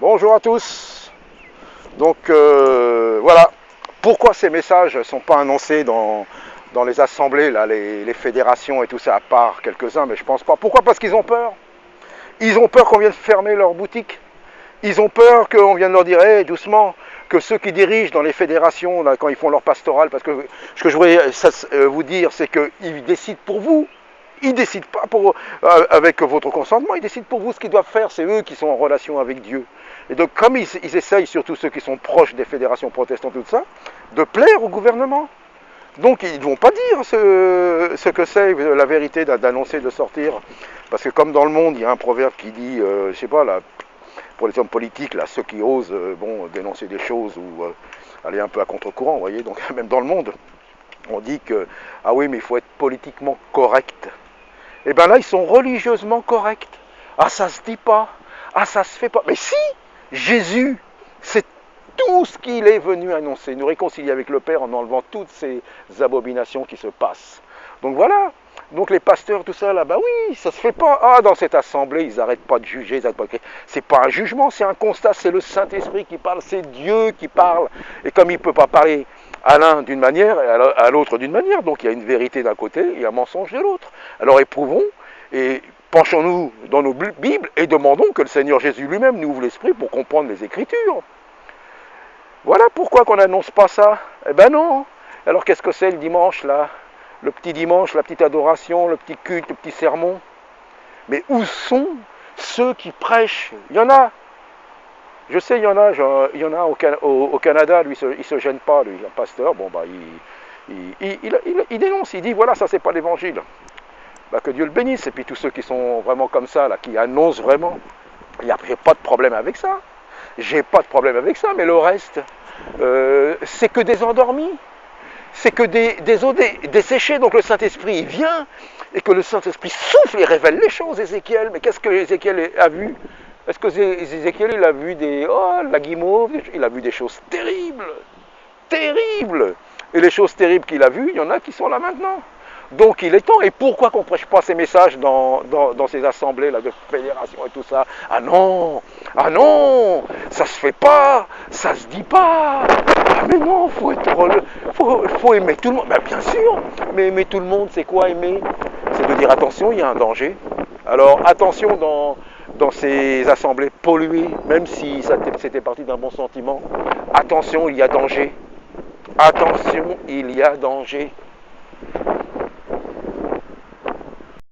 Bonjour à tous. Donc voilà, pourquoi ces messages ne sont pas annoncés dans les assemblées, là, les fédérations et tout ça, à part quelques-uns, mais je pense pas. Pourquoi? Parce qu'ils ont peur. Ils ont peur qu'on vienne fermer leur boutique. Ils ont peur qu'on vienne leur dire, hey, doucement, que ceux qui dirigent dans les fédérations, là, quand ils font leur pastoral, parce que ce que je voudrais vous dire, c'est qu'ils décident pour vous. Ils ne décident pas avec votre consentement, ils décident pour vous ce qu'ils doivent faire. C'est eux qui sont en relation avec Dieu. Et donc, comme ils essayent, surtout ceux qui sont proches des fédérations protestantes, tout ça, de plaire au gouvernement. Donc, ils ne vont pas dire ce que c'est la vérité d'annoncer, de sortir. Parce que comme dans le monde, il y a un proverbe qui dit, je sais pas, là, pour les hommes politiques, là, ceux qui osent dénoncer des choses ou aller un peu à contre-courant, vous voyez, donc même dans le monde, on dit que, ah oui, mais il faut être politiquement correct. Et bien là, ils sont religieusement corrects. Ah, ça se dit pas. Ah, ça se fait pas. Mais si, Jésus, c'est tout ce qu'il est venu annoncer, nous réconcilier avec le Père en enlevant toutes ces abominations qui se passent. Donc voilà. Donc les pasteurs, tout ça, là, bah oui, ça se fait pas. Ah, dans cette assemblée, ils n'arrêtent pas de juger, ils n'arrêtent pas de crier. C'est pas un jugement, c'est un constat, c'est le Saint-Esprit qui parle, c'est Dieu qui parle. Et comme il ne peut pas parler à l'un d'une manière et à l'autre d'une manière, donc il y a une vérité d'un côté et un mensonge de l'autre. Alors éprouvons et penchons-nous dans nos Bibles et demandons que le Seigneur Jésus lui-même nous ouvre l'esprit pour comprendre les Écritures. Voilà pourquoi qu'on n'annonce pas ça. Eh ben non. Alors qu'est-ce que c'est le dimanche là? Le petit dimanche, la petite adoration, le petit culte, le petit sermon. Mais où sont ceux qui prêchent? Il y en a. Je sais, il y en a au Canada, lui, il se gêne pas, lui, un pasteur, bon, bah, il dénonce, il dit, voilà, ça, c'est pas l'évangile. Bah, que Dieu le bénisse, et puis tous ceux qui sont vraiment comme ça, là, qui annoncent vraiment, il n'y a pas de problème avec ça. J'ai pas de problème avec ça, mais le reste, c'est que des endormis, c'est que des eaux desséchées, donc le Saint-Esprit, il vient, et que le Saint-Esprit souffle et révèle les choses, Ézéchiel, mais qu'est-ce que Ézéchiel a vu? Est-ce que Ézéchiel, il a vu la guimauve, il a vu des choses terribles, terribles. Et les choses terribles qu'il a vues, il y en a qui sont là maintenant. Donc il est temps. Et pourquoi qu'on ne prêche pas ces messages dans ces assemblées là, de fédération et tout ça? Ah non, ça se fait pas, ça se dit pas. Ah mais non, faut aimer tout le monde. Ben, bien sûr, mais aimer tout le monde, c'est quoi aimer? C'est de dire attention, il y a un danger. Alors attention dans ces assemblées polluées, même si c'était parti d'un bon sentiment, attention, il y a danger. Attention, il y a danger.